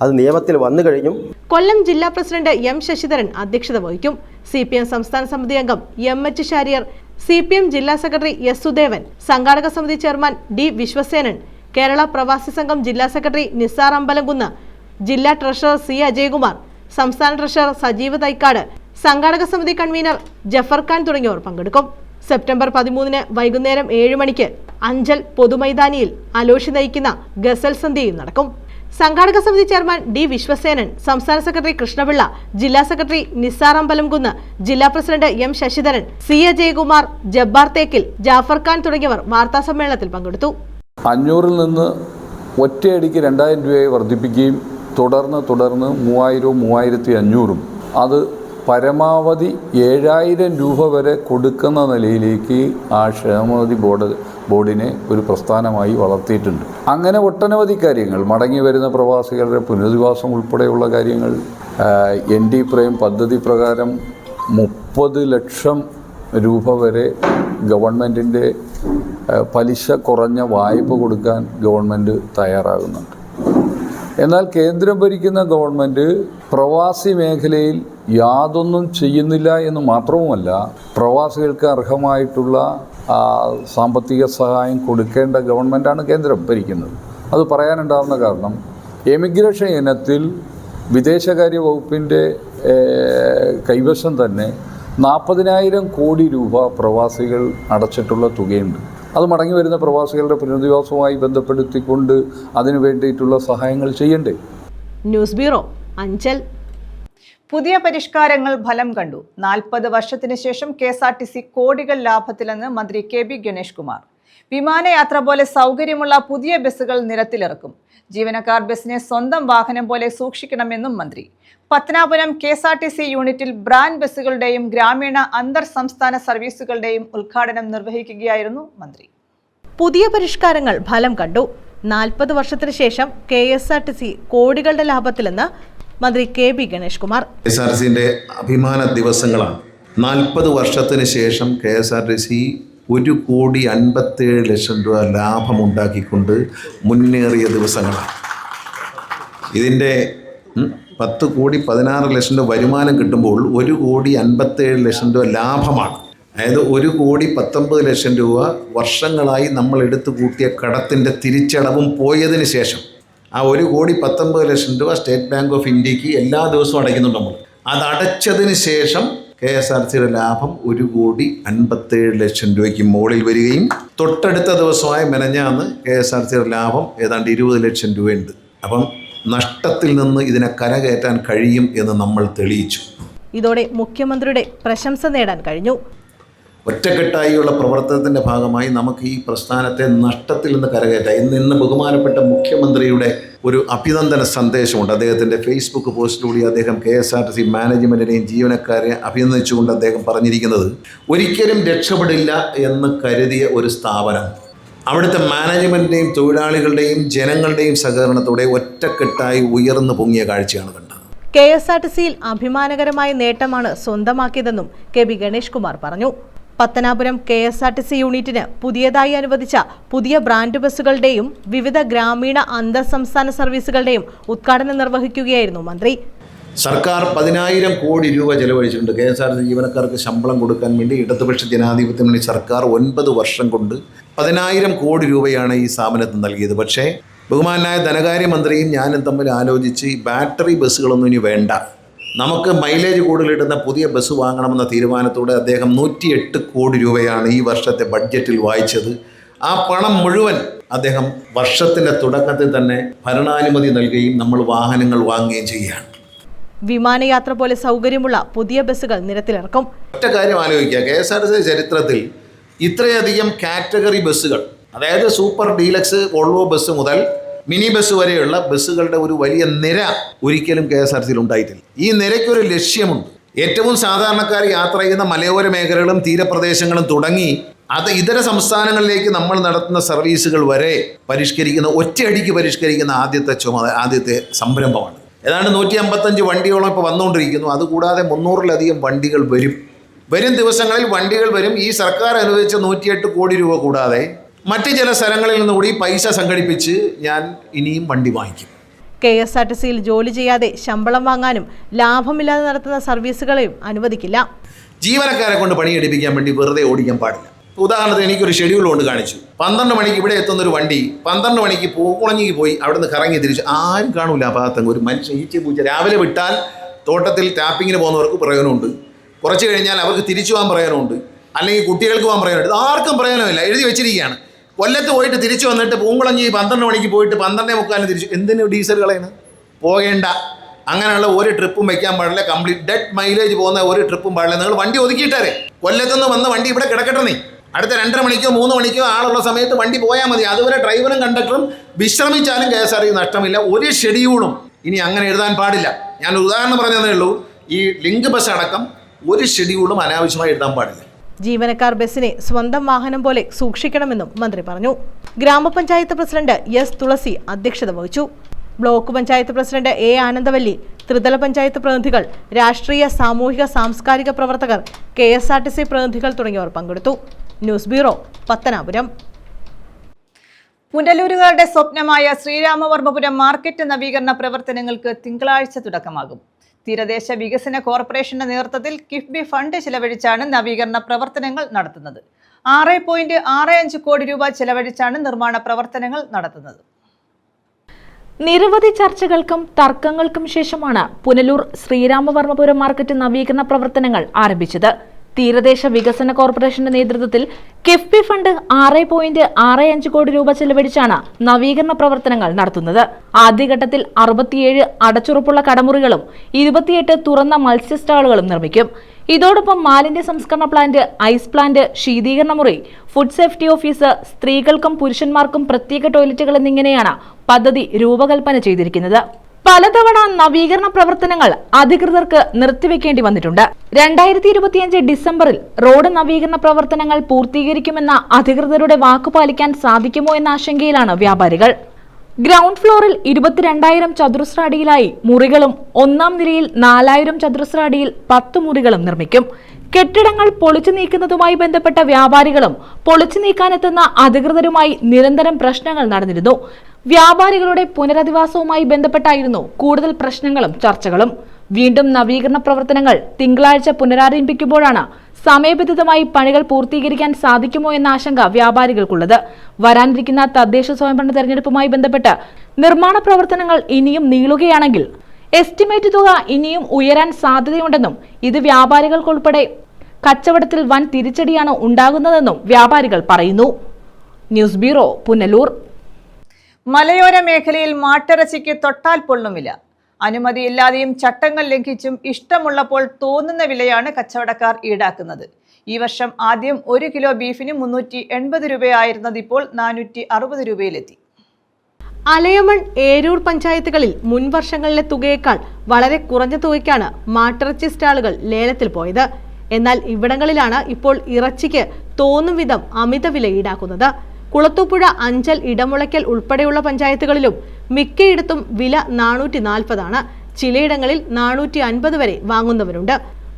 അത് നിയമത്തിൽ വന്നു കഴിഞ്ഞു. കൊല്ലം ജില്ലാ പ്രസിഡന്റ് എം ശശിധരൻ അധ്യക്ഷത വഹിക്കും. CPM സംസ്ഥാന സമിതി അംഗം MH ഷാരിയർ, CPM ജില്ലാ സെക്രട്ടറി എസ് സുദേവൻ, സംഘാടക സമിതി ചെയർമാൻ D വിശ്വസേനൻ, കേരള പ്രവാസി സംഘം ജില്ലാ സെക്രട്ടറി നിസാർ അമ്പലംകുന്ന്, ജില്ലാ ട്രഷറർ C അജയ്കുമാർ, സംസ്ഥാന ട്രഷറർ സജീവ് തൈക്കാട്, സംഘാടക സമിതി കൺവീനർ ജഫർ ഖാൻ തുടങ്ങിയവർ പങ്കെടുക്കും. സെപ്റ്റംബർ 13-ന് വൈകുന്നേരം 7 മണിക്ക് അഞ്ചൽ പൊതുമൈതാനിയിൽ അലോഷി നയിക്കുന്ന ഗസൽ സന്ധ്യയും നടക്കും. സംഘാടക സമിതി ചെയർമാൻ D വിശ്വസേനൻ, സംസ്ഥാന സെക്രട്ടറി കൃഷ്ണപിള്ള, ജില്ലാ സെക്രട്ടറി നിസാർ അമ്പലംകുന്ന്, ജില്ലാ president M Sasidharan, C Ajaykumar, Jabbar Thekkil, Jafar Khan തുടങ്ങിയവർ വാർത്താ സമ്മേളനത്തിൽ പങ്കെടുത്തു. 500-ൽ നിന്ന് ഒറ്റയടിക്ക് 2000 രൂപയായി വർദ്ധിപ്പിക്കുകയും തുടർന്ന് 3000-ഉം 3500-ഉം അത് പരമാവധി 7000 രൂപ വരെ കൊടുക്കുന്ന നിലയിലേക്ക് ആ ക്ഷേമനിധി ബോർഡിനെ ഒരു പ്രസ്ഥാനമായി വളർത്തിയിട്ടുണ്ട്. അങ്ങനെ ഒട്ടനവധി കാര്യങ്ങൾ, മടങ്ങി വരുന്ന പ്രവാസികളുടെ പുനരധിവാസം ഉൾപ്പെടെയുള്ള കാര്യങ്ങൾ, ND പ്രൈം പദ്ധതി പ്രകാരം 30 ലക്ഷം രൂപ വരെ ഗവൺമെൻറ്റിൻ്റെ പലിശ കുറഞ്ഞ വായ്പ കൊടുക്കാൻ ഗവൺമെൻറ് തയ്യാറാകുന്നുണ്ട്. എന്നാൽ കേന്ദ്രം ഭരിക്കുന്ന ഗവൺമെൻറ് പ്രവാസി മേഖലയിൽ യാതൊന്നും ചെയ്യുന്നില്ല എന്ന് മാത്രവുമല്ല, പ്രവാസികൾക്ക് അർഹമായിട്ടുള്ള സാമ്പത്തിക സഹായം കൊടുക്കേണ്ട ഗവൺമെൻറ്റാണ് കേന്ദ്രം ഭരിക്കുന്നത്. അത് പറയാനുണ്ടാകുന്ന കാരണം, എമിഗ്രേഷൻ ഇനത്തിൽ വിദേശകാര്യ വകുപ്പിൻ്റെ കൈവശം തന്നെ 40,000 കോടി രൂപ പ്രവാസികൾ അടച്ചിട്ടുള്ള തുകയുണ്ട്. അത് മടങ്ങി വരുന്ന പ്രവാസികളുടെ പുനരധിവാസവുമായി ബന്ധപ്പെടുത്തിക്കൊണ്ട് അതിനു വേണ്ടിയിട്ടുള്ള സഹായങ്ങൾ ചെയ്യണ്ടേ. News bureau, Anchal. പുതിയ പരിഷ്കാരങ്ങൾ ഫലം കണ്ടു. 40 വർഷത്തിന് ശേഷം KSRTC കോടികൾ ലാഭത്തിലെന്ന് മന്ത്രി KB ഗണേഷ് കുമാർ. വിമാനയാത്ര പോലെ സൗകര്യമുള്ള പുതിയ ബസ്സുകൾ നിരത്തിലിറക്കും. ജീവനക്കാർ ബസ്സിനെ സ്വന്തം വാഹനം പോലെ സൂക്ഷിക്കണമെന്നും മന്ത്രി. പത്തനാപുരം KSRTC യൂണിറ്റിൽ ബ്രാൻഡ് ബസ്സുകളുടെയും ഗ്രാമീണ അന്തർ സംസ്ഥാന സർവീസുകളുടെയും ഉദ്ഘാടനം നിർവഹിക്കുകയായിരുന്നു മന്ത്രി. പുതിയ പരിഷ്കാരങ്ങൾ ഫലം കണ്ടു. 40 വർഷത്തിന് ശേഷം KSRTC കോടികളുടെ ലാഭത്തിലെന്ന് മന്ത്രി KB ഗണേഷ് കുമാർ. KSRTCയുടെ അഭിമാന ദിവസങ്ങളാണ്. 40 വർഷത്തിന് ശേഷം KSRTC 1,57,00,000 രൂപ ലാഭമുണ്ടാക്കിക്കൊണ്ട് മുന്നേറിയ ദിവസങ്ങളാണ്. ഇതിൻ്റെ 10,16,00,000 രൂപ വരുമാനം കിട്ടുമ്പോൾ 1,57,00,000 രൂപ ലാഭമാണ്. അതായത് 1,19,00,000 രൂപ വർഷങ്ങളായി നമ്മൾ എടുത്തു കൂട്ടിയ കടത്തിൻ്റെ തിരിച്ചടവും പോയതിന് ശേഷം ആ 1,19,00,000 രൂപ സ്റ്റേറ്റ് ബാങ്ക് ഓഫ് ഇന്ത്യക്ക് എല്ലാ ദിവസവും അടയ്ക്കുന്നുണ്ട് നമ്മൾ. അത് അടച്ചതിന് ശേഷം KSRTCയുടെ ലാഭം 1,57,00,000 രൂപയ്ക്ക് മുകളിൽ വരികയും തൊട്ടടുത്ത ദിവസമായ മെനഞ്ഞാന്ന് KSRTCയുടെ ലാഭം ഏതാണ്ട് 20,00,000 രൂപയുണ്ട്. അപ്പം നഷ്ടത്തിൽ നിന്ന് ഇതിനെ കരകയറ്റാൻ കഴിയും എന്ന് നമ്മൾ തെളിയിച്ചു. ഇതോടെ മുഖ്യമന്ത്രിയുടെ പ്രശംസ നേടാൻ കഴിഞ്ഞു. ഒറ്റക്കെട്ടായുള്ള പ്രവർത്തനത്തിൻ്റെ ഭാഗമായി നമുക്ക് ഈ പ്രസ്ഥാനത്തെ നഷ്ടത്തിൽ നിന്ന് കരകയറ്റാം. ഇന്ന് ബഹുമാനപ്പെട്ട മുഖ്യമന്ത്രിയുടെ ഒരു അഭിനന്ദന സന്ദേശമുണ്ട്. അദ്ദേഹത്തിൻ്റെ ഫേസ്ബുക്ക് പോസ്റ്റിലൂടെ അദ്ദേഹം KSRTC മാനേജ്മെൻറ്റിനെയും ജീവനക്കാരെയും അഭിനന്ദിച്ചുകൊണ്ട് അദ്ദേഹം പറഞ്ഞിരിക്കുന്നത്, ഒരിക്കലും രക്ഷപ്പെടില്ല എന്ന് കരുതിയ ഒരു സ്ഥാപനം അവിടുത്തെ മാനേജ്മെൻറ്റിൻ്റെയും തൊഴിലാളികളുടെയും ജനങ്ങളുടെയും സഹകരണത്തോടെ ഒറ്റക്കെട്ടായി ഉയർന്നു പൊങ്ങിയ കാഴ്ചയാണ് കണ്ടത്. KSRTCയിൽ അഭിമാനകരമായ നേട്ടമാണ് സ്വന്തമാക്കിയതെന്നും KB ഗണേഷ് കുമാർ പറഞ്ഞു. പത്തനാപുരം KSRTC യൂണിറ്റിന് പുതിയതായി അനുവദിച്ച പുതിയ ബ്രാൻഡ് ബസ്സുകളുടെയും വിവിധ ഗ്രാമീണ അന്തർ സംസ്ഥാന സർവീസുകളുടെയും ഉദ്ഘാടനം നിർവഹിക്കുകയായിരുന്നു മന്ത്രി. സർക്കാർ 10,000 കോടി രൂപ ചെലവഴിച്ചിട്ടുണ്ട് KSRTC ജീവനക്കാർക്ക് ശമ്പളം കൊടുക്കാൻ വേണ്ടി. ഇടതുപക്ഷ ജനാധിപത്യ മുന്നണി സർക്കാർ 9 വർഷം കൊണ്ട് 10,000 കോടി രൂപയാണ് ഈ സ്ഥാപനത്തിന് നൽകിയത്. പക്ഷേ ബഹുമാനായ ധനകാര്യമന്ത്രിയും ഞാനും തമ്മിൽ ആലോചിച്ച് ഈ ബാറ്ററി ബസ്സുകളൊന്നും ഇനി വേണ്ട, നമുക്ക് മൈലേജ് കൂടുതലിടുന്ന പുതിയ ബസ് വാങ്ങണമെന്ന തീരുമാനത്തോടെ അദ്ദേഹം 108 കോടി രൂപയാണ് ഈ വർഷത്തെ ബഡ്ജറ്റിൽ വായിച്ചത്. ആ പണം മുഴുവൻ അദ്ദേഹം വർഷത്തിൻ്റെ തുടക്കത്തിൽ തന്നെ ഭരണാനുമതി നൽകുകയും നമ്മൾ വാഹനങ്ങൾ വാങ്ങുകയും ചെയ്യുകയാണ്. വിമാനയാത്ര പോലെ സൗകര്യമുള്ള പുതിയ ബസ്സുകൾ നിരത്തിലിറക്കും. ഒറ്റ കാര്യം ആലോചിക്കുക, KSRTC ചരിത്രത്തിൽ ഇത്രയധികം കാറ്റഗറി ബസ്സുകൾ, അതായത് സൂപ്പർ ഡീലക്സ് വോൾവോ ബസ് മുതൽ മിനി ബസ് വരെയുള്ള ബസ്സുകളുടെ ഒരു വലിയ നിര ഒരിക്കലും KSRTCയിൽ ഉണ്ടായിട്ടില്ല. ഈ നിരയ്ക്കൊരു ലക്ഷ്യമുണ്ട്. ഏറ്റവും സാധാരണക്കാർ യാത്ര ചെയ്യുന്ന മലയോര മേഖലകളും തീരപ്രദേശങ്ങളും തുടങ്ങി അത് ഇതര സംസ്ഥാനങ്ങളിലേക്ക് നമ്മൾ നടത്തുന്ന സർവീസുകൾ വരെ ഒറ്റയടിക്ക് പരിഷ്കരിക്കുന്ന ആദ്യത്തെ സംരംഭമാണ്. ഏതാണ്ട് 155 വണ്ടിയോളം ഇപ്പോൾ വന്നുകൊണ്ടിരിക്കുന്നു. അതുകൂടാതെ 300-ലധികം വണ്ടികൾ വരും ദിവസങ്ങളിൽ വണ്ടികൾ വരും. ഈ സർക്കാർ അനുവദിച്ച 108 കോടി രൂപ കൂടാതെ മറ്റ് ചില സ്ഥലങ്ങളിൽ നിന്നുകൂടി പൈസ സംഘടിപ്പിച്ച് ഞാൻ ഇനിയും വണ്ടി വാങ്ങിക്കും. KSRTCയിൽ ജോലി ചെയ്യാതെ ശമ്പളം വാങ്ങാനും ലാഭമില്ലാതെ നടത്തുന്ന സർവീസുകളെയും അനുവദിക്കില്ല. ജീവനക്കാരെ കൊണ്ട് പണിയെടുപ്പിക്കാൻ വേണ്ടി വെറുതെ ഓടിക്കാൻ പാടില്ല. ഉദാഹരണത്തിന് എനിക്കൊരു ഷെഡ്യൂൾ കൊണ്ട് കാണിച്ചു. 12 മണിക്ക് ഇവിടെ എത്തുന്നൊരു വണ്ടി 12 മണിക്ക് കുളഞ്ഞിക്ക് പോയി അവിടെ നിന്ന് കറങ്ങി തിരിച്ചു. ആരും കാണൂല. ആ ഭാഗത്ത് ഒരു മനുഷ്യൻ ഈച്ച പൂച്ച. രാവിലെ വിട്ടാൽ തോട്ടത്തിൽ ടാപ്പിങ്ങിന് പോകുന്നവർക്ക് പ്രയോജനമുണ്ട്, കുറച്ച് കഴിഞ്ഞാൽ അവർക്ക് തിരിച്ചു പോകാൻ പ്രയോജനമുണ്ട്, അല്ലെങ്കിൽ കുട്ടികൾക്ക് പോകാൻ പ്രയോജനമുണ്ട്. ആർക്കും പ്രയോജനമില്ല. എഴുതി വെച്ചിരിക്കുകയാണ്. കൊല്ലത്ത് പോയിട്ട് തിരിച്ചു വന്നിട്ട് പൂങ്കുളഞ്ഞി 12 മണിക്ക് പോയിട്ട് 12:45 തിരിച്ചു. എന്തിനു ഡീസൽ കളയുന്നത്? പോകേണ്ട. അങ്ങനെയുള്ള ഒരു ട്രിപ്പും വയ്ക്കാൻ പാടില്ല. കംപ്ലീറ്റ് ഡെഡ് മൈലേജ് പോകുന്ന ഒരു ട്രിപ്പും പാടില്ല. നിങ്ങൾ വണ്ടി ഒതുക്കിയിട്ടേ കൊല്ലത്തുനിന്ന് വന്ന് വണ്ടി ഇവിടെ കിടക്കട്ടെ. നീ അടുത്ത 2:30 മണിക്കോ 3 മണിക്കോ ആളുള്ള സമയത്ത് വണ്ടി പോയാൽ മതി. അതുവരെ ഡ്രൈവറും കണ്ടക്ടറും വിശ്രമിച്ചാലും KSRTC നഷ്ടമില്ല. ഒരു ഷെഡ്യൂളും ഇനി അങ്ങനെ എഴുതാൻ പാടില്ല. ഞാൻ ഉദാഹരണം പറഞ്ഞതേ ഉള്ളൂ. ഈ ലിങ്ക് ബസ് അടക്കം ഒരു ഷെഡ്യൂളും അനാവശ്യമായി എഴുതാൻ പാടില്ല. ജീവനക്കാർ ബസ്സിനെ സ്വന്തം വാഹനം പോലെ സൂക്ഷിക്കണമെന്നും മന്ത്രി പറഞ്ഞു. ഗ്രാമപഞ്ചായത്ത് പ്രസിഡന്റ് S. തുളസി അധ്യക്ഷത വഹിച്ചു. Block panchayat president A. Anandavalli, ത്രിതല പഞ്ചായത്ത് പ്രതിനിധികൾ, രാഷ്ട്രീയ സാമൂഹിക സാംസ്കാരിക പ്രവർത്തകർ, KSRTC പ്രതിനിധികൾ തുടങ്ങിയവർ പങ്കെടുത്തു. News bureau, Pathanapuram. പുനലൂരുകാരുടെ സ്വപ്നമായ ശ്രീരാമവർമ്മപുരം മാർക്കറ്റ് നവീകരണ പ്രവർത്തനങ്ങൾക്ക് തിങ്കളാഴ്ച തുടക്കമാകും. തീരദേശ വികസന കോർപ്പറേഷന്റെ നേതൃത്വത്തിൽ കിഫ്ബി ഫണ്ട് ചെലവഴിച്ചാണ് നവീകരണ പ്രവർത്തനങ്ങൾ നടത്തുന്നത്. 6.65 കോടി രൂപ ചെലവഴിച്ചാണ് നിർമ്മാണ പ്രവർത്തനങ്ങൾ നടത്തുന്നത്. നിരവധി ചർച്ചകൾക്കും തർക്കങ്ങൾക്കും ശേഷമാണ് പുനലൂർ ശ്രീരാമവർമ്മപുരം മാർക്കറ്റ് നവീകരണ പ്രവർത്തനങ്ങൾ ആരംഭിച്ചത്. തീരദേശ വികസന കോർപ്പറേഷന്റെ നേതൃത്വത്തിൽ കിഫ്ബി ഫണ്ട് 6.65 കോടി രൂപ ചെലവഴിച്ചാണ് നവീകരണ പ്രവർത്തനങ്ങൾ നടത്തുന്നത്. ആദ്യഘട്ടത്തിൽ 67 അടച്ചുറപ്പുള്ള കടമുറികളും 28 തുറന്ന മത്സ്യ സ്റ്റാളുകളും നിർമ്മിക്കും. ഇതോടൊപ്പം മാലിന്യ സംസ്കരണ പ്ലാന്റ്, ഐസ് പ്ലാന്റ്, ശീതീകരണ മുറി, ഫുഡ് സേഫ്റ്റി ഓഫീസ്, സ്ത്രീകൾക്കും പുരുഷന്മാർക്കും പ്രത്യേക ടോയ്ലറ്റുകൾ എന്നിങ്ങനെയാണ് പദ്ധതി രൂപകൽപ്പന ചെയ്തിരിക്കുന്നത്. പലതവണ നവീകരണ പ്രവർത്തനങ്ങൾ അധികൃതർക്ക് നിർത്തിവെക്കേണ്ടി വന്നിട്ടുണ്ട്. 2025 ഡിസംബറിൽ റോഡ് നവീകരണ പ്രവർത്തനങ്ങൾ പൂർത്തീകരിക്കുമെന്ന അധികൃതരുടെ വാക്കുപാലിക്കാൻ സാധിക്കുമോ എന്ന ആശങ്കയിലാണ് വ്യാപാരികൾ. ഗ്രൗണ്ട് ഫ്ലോറിൽ 22,000 ചതുരശ്ര അടിയിലായി മുറികളും 1ാം നിലയിൽ 4,000 ചതുരശ്ര അടിയിൽ 10 മുറികളും നിർമ്മിക്കും. കെട്ടിടങ്ങൾ പൊളിച്ചു നീക്കുന്നതുമായി ബന്ധപ്പെട്ട വ്യാപാരികളും പൊളിച്ചു നീക്കാനെത്തുന്ന അധികൃതരുമായി നിരന്തരം പ്രശ്നങ്ങൾ നടന്നിരുന്നു. വ്യാപാരികളുടെ പുനരധിവാസവുമായി ബന്ധപ്പെട്ടായിരുന്നു കൂടുതൽ പ്രശ്നങ്ങളും ചർച്ചകളും. വീണ്ടും നവീകരണ പ്രവർത്തനങ്ങൾ തിങ്കളാഴ്ച പുനരാരംഭിക്കുമ്പോഴാണ് സമയബന്ധിതമായി പണികൾ പൂർത്തീകരിക്കാൻ സാധിക്കുമോ എന്ന ആശങ്ക വ്യാപാരികൾക്കുള്ളത്. വരാനിരിക്കുന്ന തദ്ദേശ സ്വയംഭരണ തെരഞ്ഞെടുപ്പുമായി ബന്ധപ്പെട്ട് നിർമ്മാണ പ്രവർത്തനങ്ങൾ ഇനിയും നീളുകയാണെങ്കിൽ എസ്റ്റിമേറ്റ് തുക ഇനിയും ഉയരാൻ സാധ്യതയുണ്ടെന്നും ഇത് വ്യാപാരികൾക്കുൾപ്പെടെ കച്ചവടത്തിൽ വൻ തിരിച്ചടിയാണ് ഉണ്ടാകുന്നതെന്നും വ്യാപാരികൾ പറയുന്നു. News bureau, Punalur. മലയോര മേഖലയിൽ മാട്ടിറച്ചിക്ക് തൊട്ടാൽ പൊള്ളും വില. അനുമതിയില്ലാതെയും ചട്ടങ്ങൾ ലംഘിച്ചും ഇഷ്ടമുള്ളപ്പോൾ തോന്നുന്ന വിലയാണ് കച്ചവടക്കാർ ഈടാക്കുന്നത്. ഈ വർഷം ആദ്യം 1 കിലോ ബീഫിന് 380 രൂപയായിരുന്നത് ഇപ്പോൾ 460 രൂപയിലെത്തി. അലയമൺ, ഏരൂർ പഞ്ചായത്തുകളിൽ മുൻ വർഷങ്ങളിലെ തുകയേക്കാൾ വളരെ കുറഞ്ഞ തുകയ്ക്കാണ് മാട്ടിറച്ചി സ്റ്റാളുകൾ ലേലത്തിൽ പോയത്. എന്നാൽ ഇവിടങ്ങളിലാണ് ഇപ്പോൾ ഇറച്ചിക്ക് തോന്നും വിധം അമിത വില ഈടാക്കുന്നത്. കുളത്തൂപ്പുഴ, അഞ്ചൽ, ഇടമുളയ്ക്കൽ ഉൾപ്പെടെയുള്ള പഞ്ചായത്തുകളിലും മിക്കയിടത്തും വില 440 ആണ്. ചിലയിടങ്ങളിൽ 450 വരെ വാങ്ങുന്നവരുണ്ട്.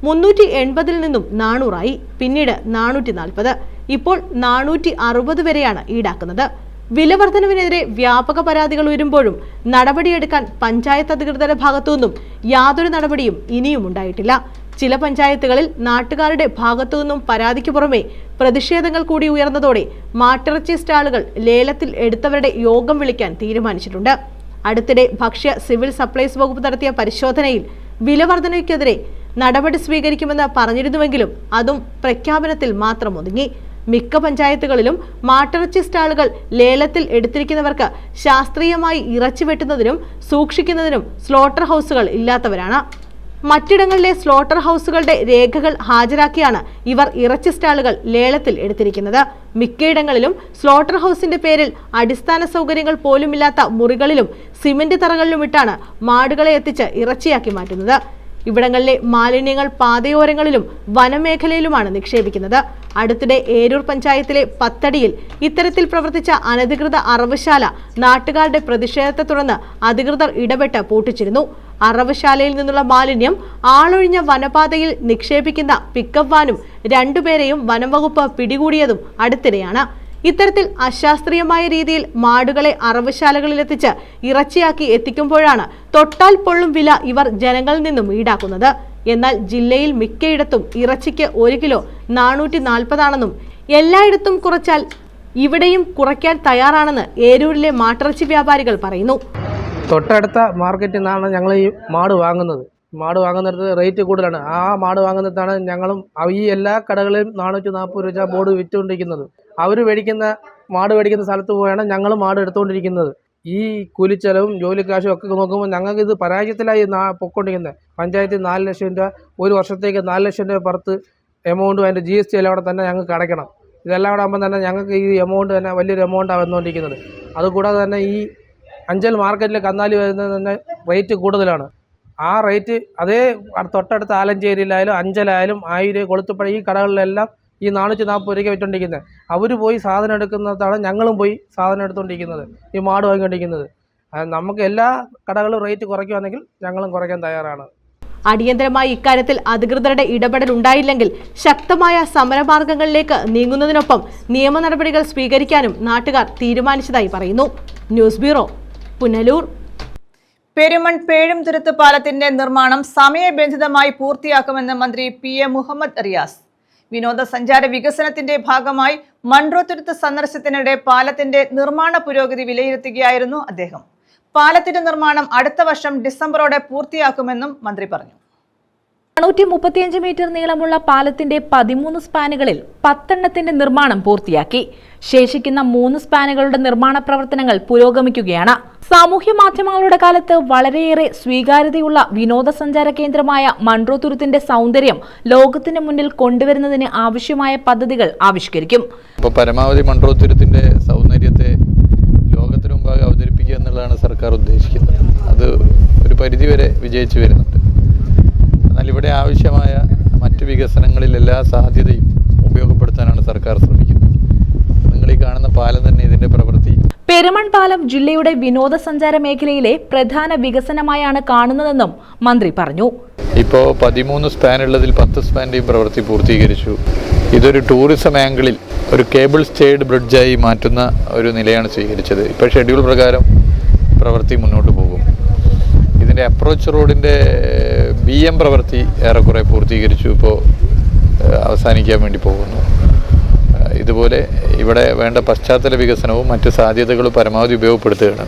380 നിന്നും 400 ആയി, പിന്നീട് 440, ഇപ്പോൾ 460 വരെയാണ് ഈടാക്കുന്നത്. വില വർധനവിനെതിരെ വ്യാപക പരാതികൾ ഉയരുമ്പോഴും നടപടിയെടുക്കാൻ പഞ്ചായത്ത് അധികൃതരുടെ ഭാഗത്തുനിന്നും യാതൊരു നടപടിയും ഇനിയും ഉണ്ടായിട്ടില്ല. ചില പഞ്ചായത്തുകളിൽ നാട്ടുകാരുടെ ഭാഗത്തുനിന്നും പരാതിക്ക് പുറമെ പ്രതിഷേധങ്ങൾ കൂടി ഉയർന്നതോടെ മാട്ടിറച്ചി സ്റ്റാളുകൾ ലേലത്തിൽ എടുത്തവരുടെ യോഗം വിളിക്കാൻ തീരുമാനിച്ചിട്ടുണ്ട്. അടുത്തിടെ ഭക്ഷ്യ സിവിൽ സപ്ലൈസ് വകുപ്പ് നടത്തിയ പരിശോധനയിൽ വില വർധനയ്ക്കെതിരെ നടപടി സ്വീകരിക്കുമെന്ന് പറഞ്ഞിരുന്നുവെങ്കിലും അതും പ്രഖ്യാപനത്തിൽ മാത്രം ഒതുങ്ങി. മിക്ക പഞ്ചായത്തുകളിലും മാട്ടിറച്ചി സ്റ്റാളുകൾ ലേലത്തിൽ എടുത്തിരിക്കുന്നവർക്ക് ശാസ്ത്രീയമായി ഇറച്ചി വെട്ടുന്നതിനും സൂക്ഷിക്കുന്നതിനും സ്ലോട്ടർ ഹൗസുകൾ ഇല്ലാത്തവരാണ്. മറ്റിടങ്ങളിലെ സ്ലോട്ടർ ഹൗസുകളുടെ രേഖകൾ ഹാജരാക്കിയാണ് ഇവർ ഇറച്ചി സ്റ്റാളുകൾ ലേലത്തിൽ എടുത്തിരിക്കുന്നത്. മിക്കയിടങ്ങളിലും സ്ലോട്ടർ ഹൗസിന്റെ പേരിൽ അടിസ്ഥാന സൗകര്യങ്ങൾ പോലുമില്ലാത്ത മുറികളിലും സിമന്റ് തറകളിലുമിട്ടാണ് മാടുകളെ എത്തിച്ച് ഇറച്ചിയാക്കി മാറ്റുന്നത്. ഇവിടങ്ങളിലെ മാലിന്യങ്ങൾ പാതയോരങ്ങളിലും വനമേഖലയിലുമാണ് നിക്ഷേപിക്കുന്നത്. അടുത്തിടെ ഏരൂർ പഞ്ചായത്തിലെ പത്തടിയിൽ ഇത്തരത്തിൽ പ്രവർത്തിച്ച അനധികൃത അറവുശാല നാട്ടുകാരുടെ പ്രതിഷേധത്തെ തുടർന്ന് അധികൃതർ ഇടപെട്ട് പൂട്ടിച്ചിരുന്നു. അറവുശാലയിൽ നിന്നുള്ള മാലിന്യം ആളൊഴിഞ്ഞ വനപാതയിൽ നിക്ഷേപിക്കുന്ന പിക്കപ്പ് വാനും 2 പേരെയും വനംവകുപ്പ് പിടികൂടിയതും അടുത്തിടെയാണ്. ഇത്തരത്തിൽ അശാസ്ത്രീയമായ രീതിയിൽ മാടുകളെ അറവുശാലകളിലെത്തിച്ച് ഇറച്ചിയാക്കി എത്തിക്കുമ്പോഴാണ് തൊട്ടാൽ പൊള്ളും വില ഇവർ ജനങ്ങളിൽ നിന്നും ഈടാക്കുന്നത്. എന്നാൽ ജില്ലയിൽ മിക്കയിടത്തും ഇറച്ചിക്ക് 1 കിലോ 440 ആണെന്നും എല്ലായിടത്തും കുറച്ചാൽ ഇവിടെയും കുറയ്ക്കാൻ തയ്യാറാണെന്ന് ഏരൂരിലെ മാട്ടിറച്ചി വ്യാപാരികൾ പറയുന്നു. തൊട്ടടുത്ത മാർക്കറ്റിൽ നിന്നാണ് ഞങ്ങൾ ഈ മാട് വാങ്ങുന്നത്. മാട് വാങ്ങുന്നിടത്ത് റേറ്റ് കൂടുതലാണ്. ആ മാട് വാങ്ങുന്നിടത്താണ് ഞങ്ങളും ഈ എല്ലാ കടകളിലും 440 രൂപ ബോർഡ് വിറ്റുകൊണ്ടിരിക്കുന്നത്. അവർ മാട് മേടിക്കുന്ന സ്ഥലത്ത് പോയാണ് ഞങ്ങൾ മാട് എടുത്തുകൊണ്ടിരിക്കുന്നത്. ഈ കൂലിച്ചെലവും ജോലിക്കാശും ഒക്കെ നോക്കുമ്പോൾ ഞങ്ങൾക്ക് ഇത് പരാജയത്തിലായി പൊയ്ക്കൊണ്ടിരിക്കുന്നത്. പഞ്ചായത്തിൽ 4 ലക്ഷം രൂപ, ഒരു വർഷത്തേക്ക് 4 ലക്ഷം രൂപ പുറത്ത് എമൗണ്ടും അതിൻ്റെ GST എല്ലാം കൂടെ തന്നെ ഞങ്ങൾക്ക് അടയ്ക്കണം. ഇതെല്ലാം കൂടെ ആകുമ്പോൾ തന്നെ ഞങ്ങൾക്ക് ഈ എമൗണ്ട് തന്നെ വലിയൊരു എമൗണ്ടാണ് വന്നുകൊണ്ടിരിക്കുന്നത്. അതുകൂടാതെ തന്നെ ഈ അഞ്ചൽ മാർക്കറ്റിൽ കന്നാലി വരുന്നത് തന്നെ റേറ്റ് കൂടുതലാണ്. ആ റേറ്റ് അതേ തൊട്ടടുത്ത ആലഞ്ചേരിയിലായാലും അഞ്ചലായാലും 1000 കൊളുത്തുപ്പുഴ ഈ കടകളിലെല്ലാം ഈ 440 രൂപയ്ക്ക് വിറ്റുകൊണ്ടിരിക്കുന്നത്. അവർ പോയി സാധനം എടുക്കുന്നതാണ് ഞങ്ങളും പോയി സാധനം എടുത്തുകൊണ്ടിരിക്കുന്നത്, ഈ മാട് വാങ്ങിക്കൊണ്ടിരിക്കുന്നത്. നമുക്ക് എല്ലാ കടകളും റേറ്റ് കുറയ്ക്കുകയാണെങ്കിൽ ഞങ്ങളും കുറയ്ക്കാൻ തയ്യാറാണ്. അടിയന്തരമായി ഇക്കാര്യത്തിൽ അധികൃതരുടെ ഇടപെടൽ ഉണ്ടായില്ലെങ്കിൽ ശക്തമായ സമരമാർഗങ്ങളിലേക്ക് നീങ്ങുന്നതിനൊപ്പം നിയമ നടപടികൾ സ്വീകരിക്കാനും നാട്ടുകാർ തീരുമാനിച്ചതായി പറയുന്നു. News bureau, Punalur. പെരുമൺ പേഴുംതുരുത്ത് പാലത്തിന്റെ നിർമ്മാണം സമയബന്ധിതമായി പൂർത്തിയാക്കുമെന്ന് മന്ത്രി PM മുഹമ്മദ് റിയാസ്. വിനോദസഞ്ചാര വികസനത്തിന്റെ ഭാഗമായി മൺട്രോത്തുരുത്ത് സന്ദർശനത്തിനിടെ പാലത്തിന്റെ നിർമ്മാണ പുരോഗതി വിലയിരുത്തുകയായിരുന്നു അദ്ദേഹം. പാലത്തിന്റെ നിർമ്മാണം അടുത്ത വർഷം ഡിസംബറോടെ പൂർത്തിയാക്കുമെന്നും മന്ത്രി പറഞ്ഞു. 435 മീറ്റർ നീളമുള്ള പാലത്തിന്റെ 13 സ്പാനുകളിൽ 10 എണ്ണത്തിന്റെ നിർമ്മാണം പൂർത്തിയാക്കി. ശേഷിക്കുന്ന 3 സ്പാനുകളുടെ നിർമ്മാണ പ്രവർത്തനങ്ങൾ പുരോഗമിക്കുകയാണ്. സാമൂഹ്യ മാധ്യമങ്ങളുടെ കാലത്ത് വളരെയേറെ സ്വീകാര്യതയുള്ള വിനോദസഞ്ചാര കേന്ദ്രമായ മൺട്രോത്തുരുത്തിന്റെ സൗന്ദര്യം ലോകത്തിന് മുന്നിൽ കൊണ്ടുവരുന്നതിന് ആവശ്യമായ പദ്ധതികൾ ആവിഷ്കരിക്കും. ഇപ്പോൾ പരമാവധി മൺട്രോത്തുരുത്തിന്റെ സൗന്ദര്യത്തെ ലോകത്തിന് മുമ്പാകെ അവതരിപ്പിക്കുക എന്നുള്ളതാണ് സർക്കാർ ഉദ്ദേശിക്കുന്നത്. അത് ഒരു പരിധിവരെ വിജയിച്ചു വരുന്നുണ്ട്. എന്നാൽ ഇവിടെ ആവശ്യമായ മറ്റു വികസനങ്ങളിൽ എല്ലാ സാധ്യതയും ഉപയോഗപ്പെടുത്താനാണ് സർക്കാർ ശ്രമിക്കുന്നത്. നിങ്ങൾ ഈ കാണുന്ന പാലം തന്നെ ഇതിന്റെ പ്രവൃത്തി പെരുമൺപാലം ജില്ലയുടെ വിനോദസഞ്ചാര മേഖലയിലെ പ്രധാന വികസനമായാണ് കാണുന്നതെന്നും മന്ത്രി പറഞ്ഞു. ഇപ്പോൾ 13 സ്പാൻ ഉള്ളതിൽ 10 സ്പാൻ്റെയും പ്രവൃത്തി പൂർത്തീകരിച്ചു. ഇതൊരു ടൂറിസം ആംഗിളിൽ ഒരു കേബിൾ സ്റ്റേഡ് ബ്രിഡ്ജായി മാറ്റുന്ന ഒരു നിലയാണ് സ്വീകരിച്ചത്. ഇപ്പോൾ ഷെഡ്യൂൾ പ്രകാരം പ്രവൃത്തി മുന്നോട്ട് പോകും. ഇതിൻ്റെ അപ്രോച്ച് റോഡിൻ്റെ BM പ്രവൃത്തി ഏറെക്കുറെ പൂർത്തീകരിച്ചു, ഇപ്പോൾ അവസാനിക്കാൻ വേണ്ടി പോകുന്നു. ഇതുപോലെ ഇവിടെ വേണ്ട പശ്ചാത്തല വികസനവും മറ്റ് സാധ്യതകളും പരമാവധി ഉപയോഗപ്പെടുത്തുകയാണ്.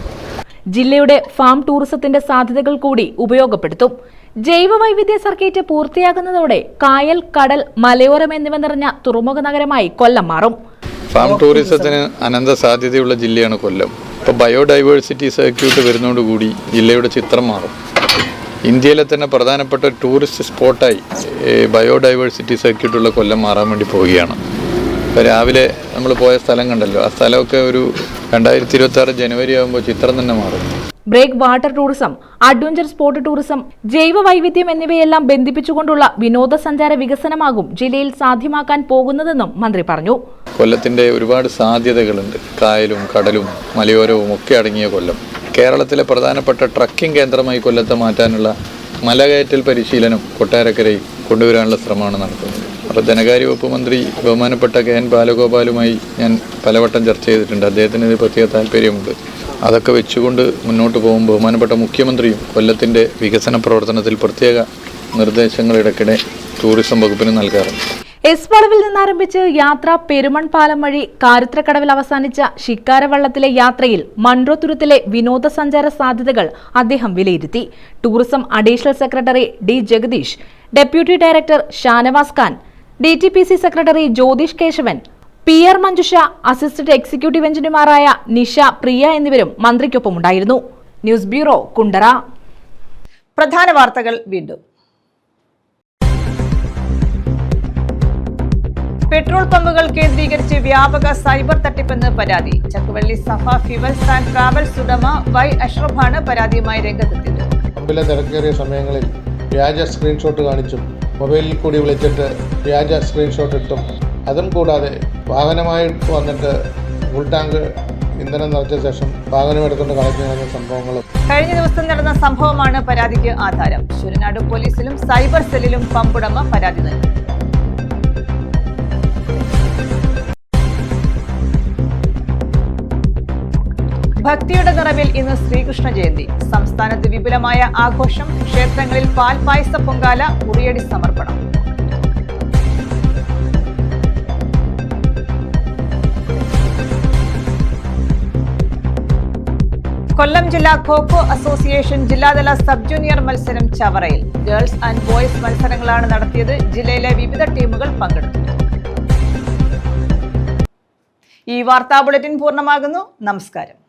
ജില്ലയുടെ ഫാം ടൂറിസത്തിന്റെ സാധ്യതകൾ കൂടി ഉപയോഗപ്പെടുത്തും. ജൈവ വൈവിധ്യ സർക്കിട്ട് പൂർത്തിയാകുന്നതോടെ കായൽ, കടൽ, മലയോരം എന്നിവ നിറഞ്ഞ തുറമുഖ നഗരമായി കൊല്ലം മാറും. ഫാം ടൂറിസത്തിന് അനന്ത സാധ്യതയുള്ള ജില്ലയാണ് കൊല്ലം. ഇപ്പോൾ ബയോഡൈവേഴ്സിറ്റി സർക്യൂട്ട് വരുന്നതോടുകൂടി ജില്ലയുടെ ചിത്രം മാറും. ഇന്ത്യയിലെ തന്നെ പ്രധാനപ്പെട്ട ടൂറിസ്റ്റ് സ്പോട്ടായി ബയോഡൈവേഴ്സിറ്റി സർക്യൂട്ടുള്ള കൊല്ലം മാറാൻ വേണ്ടി പോവുകയാണ്. ഇപ്പോൾ രാവിലെ നമ്മൾ പോയ സ്ഥലം കണ്ടല്ലോ, ആ സ്ഥലമൊക്കെ ഒരു 2026 ജനുവരി ആകുമ്പോൾ ചിത്രം തന്നെ മാറും. Break water tourism, adventure sport tourism, ജൈവ വൈവിധ്യം എന്നിവയെല്ലാം ബന്ധിപ്പിച്ചുകൊണ്ടുള്ള വിനോദസഞ്ചാര വികസനമാകും ജില്ലയിൽ സാധ്യമാക്കാൻ പോകുന്നതെന്നും മന്ത്രി പറഞ്ഞു. കൊല്ലത്തിൻ്റെ ഒരുപാട് സാധ്യതകളുണ്ട്. കായലും കടലും മലയോരവും ഒക്കെ അടങ്ങിയ കൊല്ലം കേരളത്തിലെ പ്രധാനപ്പെട്ട ട്രക്കിംഗ് കേന്ദ്രമായി കൊല്ലത്തെ മാറ്റാനുള്ള മലകയറ്റൽ പരിശീലനം കൊട്ടാരക്കരയിൽ കൊണ്ടുവരാനുള്ള ശ്രമമാണ് നടത്തുന്നത്. അപ്പോൾ ധനകാര്യ വകുപ്പ് മന്ത്രി ബഹുമാനപ്പെട്ട KN ബാലഗോപാലുമായി ഞാൻ പലവട്ടം ചർച്ച ചെയ്തിട്ടുണ്ട്. അദ്ദേഹത്തിന് ഇത് പ്രത്യേക താല്പര്യമുണ്ട്. അതൊക്കെ വെച്ചുകൊണ്ട് മുന്നോട്ട് പോകുമ്പോൾ ബഹുമാനപ്പെട്ട മുഖ്യമന്ത്രിയും കൊല്ലത്തിൻ്റെ വികസന പ്രവർത്തനത്തിൽ പ്രത്യേക നിർദ്ദേശങ്ങൾ ഇടയ്ക്കിടെ ടൂറിസം വകുപ്പിന് നൽകാറുണ്ട്. എസ് വളവിൽ നിന്നാരംഭിച്ച് യാത്ര പെരുമൺപാലം വഴി കാരുത്രക്കടവിൽ അവസാനിച്ച ശിക്കാരവള്ളത്തിലെ യാത്രയിൽ മൺട്രോത്തുരുത്തിലെ വിനോദസഞ്ചാര സാധ്യതകൾ അദ്ദേഹം വിലയിരുത്തി. Tourism additional secretary D. Jagadish, deputy director Shanavas Khan, DTPC secretary Jyothish Keshavan, PR Manjusha, assistant executive എഞ്ചിനീയർമാരായ നിഷ, പ്രിയ എന്നിവരും മന്ത്രിക്കൊപ്പമുണ്ടായിരുന്നു. News bureau, Kundara. പ്രധാന വാർത്തകൾ വീണ്ടും. പെട്രോൾ പമ്പുകൾ കേന്ദ്രീകരിച്ച് വ്യാപക സൈബർ തട്ടിപ്പെന്ന് പരാതി. ചക്കുവള്ളി സഫ ഫ്യൂവൽസ് ആൻഡ് ട്രാവൽസ് ഉടമ Y. അഷ്റഫാണ് പരാതിയുമായി രംഗത്തെത്തിയത്. പമ്പിലെ തിരക്കേറിയ സമയങ്ങളിൽ വ്യാജ സ്ക്രീൻഷോട്ട് കാണിച്ചും മൊബൈലിൽ കൂടി വിളിച്ചിട്ട് വ്യാജ സ്ക്രീൻഷോട്ട് ഇട്ടും, അതും കൂടാതെ വാഹനമായിട്ട് വന്നിട്ട് ഫുൾ ടാങ്ക് ഇന്ധനം നിറച്ച ശേഷം വാഹനം എടുത്തുകൊണ്ട് കളഞ്ഞ സംഭവങ്ങളും കഴിഞ്ഞ ദിവസം നടന്ന സംഭവമാണ് പരാതിക്ക് ആധാരം. ശൂരനാട് പോലീസിലും സൈബർ സെല്ലിലും പമ്പുടമ പരാതി നൽകി. ഭക്തിയുടെ നിറവിൽ ഇന്ന് ശ്രീകൃഷ്ണ ജയന്തി. സംസ്ഥാനത്ത് വിപുലമായ ആഘോഷം. ക്ഷേത്രങ്ങളിൽ പാൽപായസ പൊങ്കാല, ഉറിയടി സമർപ്പണം. കൊല്ലം ജില്ലാ ഖോഖോ അസോസിയേഷൻ ജില്ലാതല സബ് ജൂനിയർ മത്സരം ചവറയിൽ. ഗേൾസ് ആൻഡ് ബോയ്സ് മത്സരങ്ങളാണ് നടത്തിയത്. ജില്ലയിലെ വിവിധ ടീമുകൾ പങ്കെടുത്തു. ഈ വാർത്താ ബുള്ളറ്റിൻ പൂർണ്ണമാകുന്നു. നമസ്കാരം.